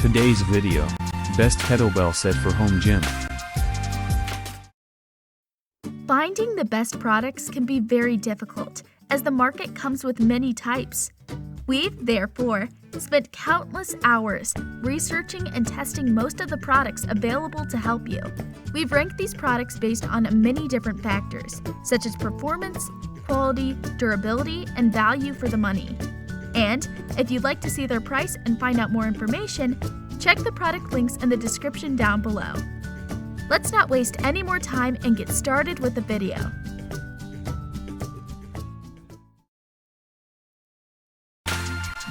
Today's video, best kettlebell set for home gym. Finding the best products can be very difficult, as the market comes with many types. We've, therefore, spent countless hours researching and testing most of the products available to help you. We've ranked these products based on many different factors, such as performance, quality, durability, and value for the money. And if you'd like to see their price and find out more information, check the product links in the description down below. Let's not waste any more time and get started with the video.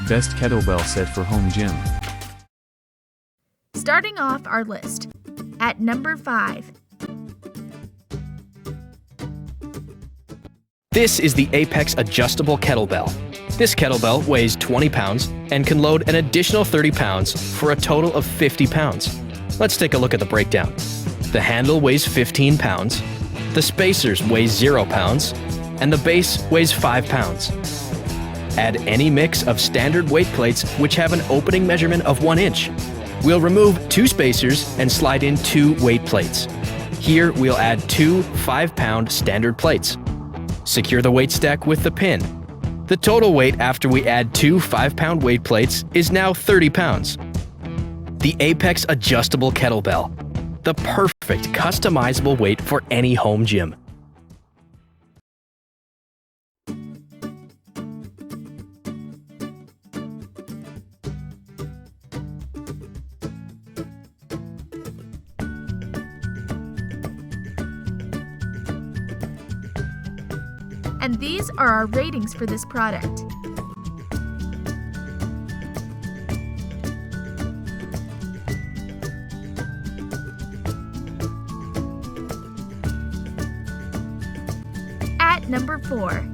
Best kettlebell set for home gym. Starting off our list, at number 5. This is the Apex Adjustable Kettlebell. This kettlebell weighs 20 pounds and can load an additional 30 pounds for a total of 50 pounds. Let's take a look at the breakdown. The handle weighs 15 pounds, the spacers weigh 0 pounds, and the base weighs 5 pounds. Add any mix of standard weight plates which have an opening measurement of 1 inch. We'll remove 2 spacers and slide in 2 weight plates. Here we'll add 2 5-pound standard plates. Secure the weight stack with the pin. The total weight after we add 2 5-pound weight plates is now 30 pounds. The Apex Adjustable Kettlebell. The perfect customizable weight for any home gym. And these are our ratings for this product. At number 4.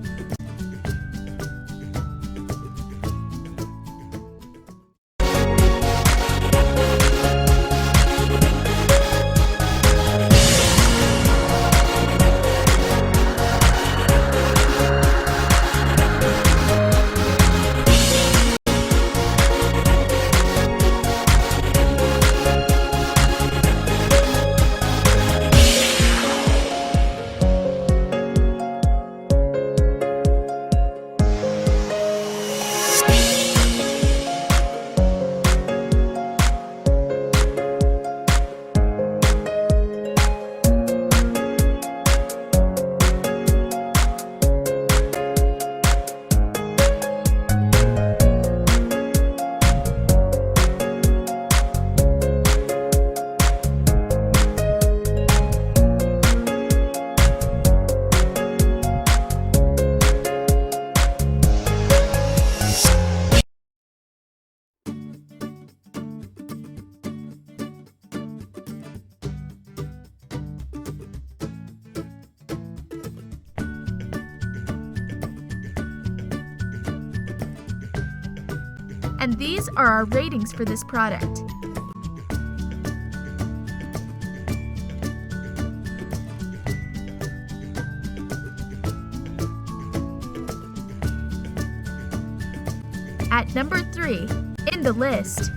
And these are our ratings for this product. At number 3 in the list.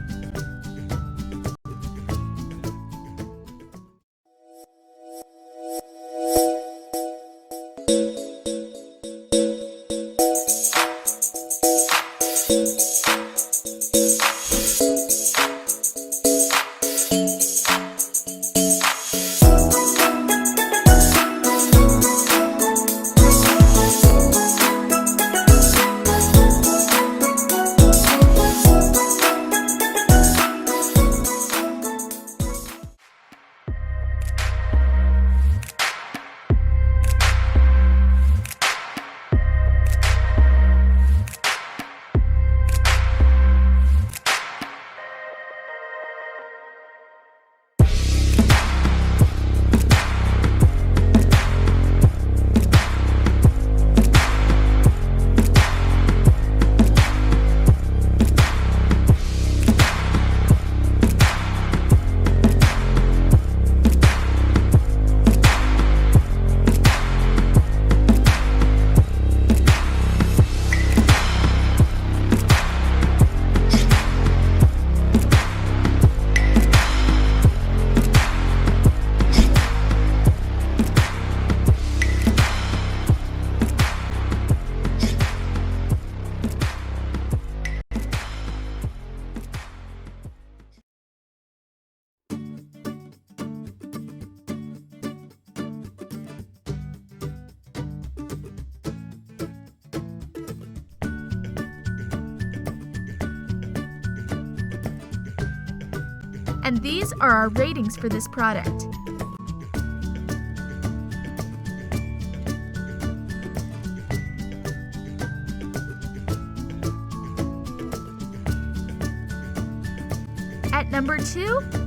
And these are our ratings for this product. At number 2,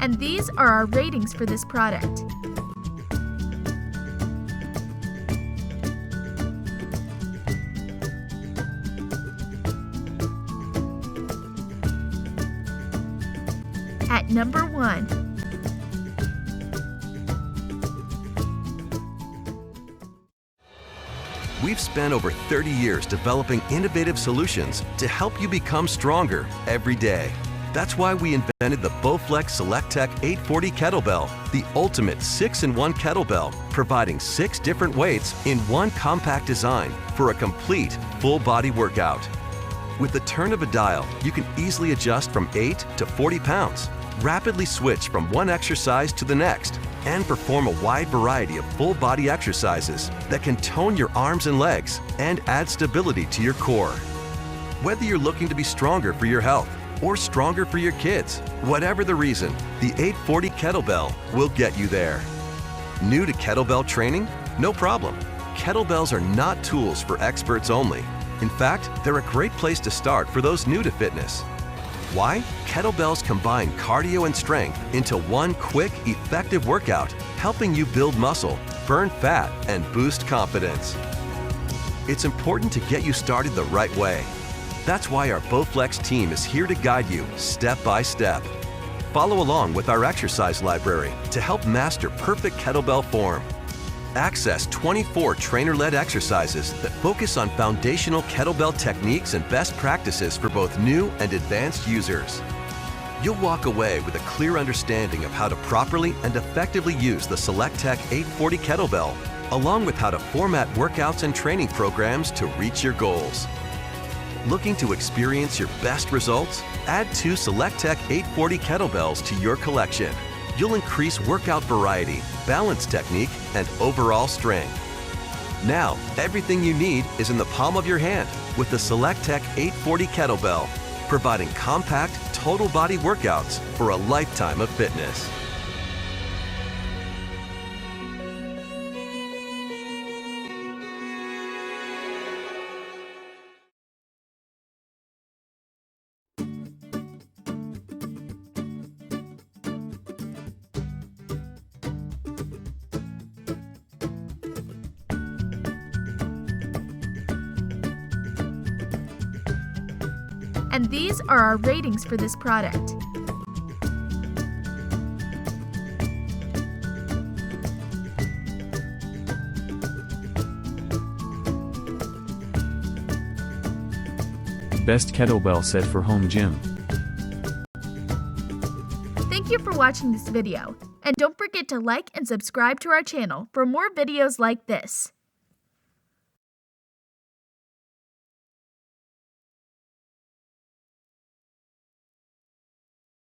and these are our ratings for this product. At number 1, We've spent over 30 years developing innovative solutions to help you become stronger every day. That's why we invented the Bowflex SelectTech 840 Kettlebell, the ultimate 6-in-1 kettlebell, providing 6 different weights in one compact design for a complete, full-body workout. With the turn of a dial, you can easily adjust from 8 to 40 pounds, rapidly switch from one exercise to the next, and perform a wide variety of full-body exercises that can tone your arms and legs and add stability to your core. Whether you're looking to be stronger for your health or stronger for your kids, whatever the reason, the 840 Kettlebell will get you there. New to kettlebell training? No problem. Kettlebells are not tools for experts only. In fact, they're a great place to start for those new to fitness. Why? Kettlebells combine cardio and strength into one quick, effective workout, helping you build muscle, burn fat, and boost confidence. It's important to get you started the right way. That's why our Bowflex team is here to guide you step by step. Follow along with our exercise library to help master perfect kettlebell form. Access 24 trainer-led exercises that focus on foundational kettlebell techniques and best practices for both new and advanced users. You'll walk away with a clear understanding of how to properly and effectively use the SelectTech 840 Kettlebell, along with how to format workouts and training programs to reach your goals. Looking to experience your best results? Add 2 SelectTech 840 Kettlebells to your collection. You'll increase workout variety, balance technique, and overall strength. Now, everything you need is in the palm of your hand with the SelectTech 840 Kettlebell, providing compact, total body workouts for a lifetime of fitness. and these are our ratings for this product. Best kettlebell set for home gym. Thank you for watching this video, and don't forget to like and subscribe to our channel for more videos like this.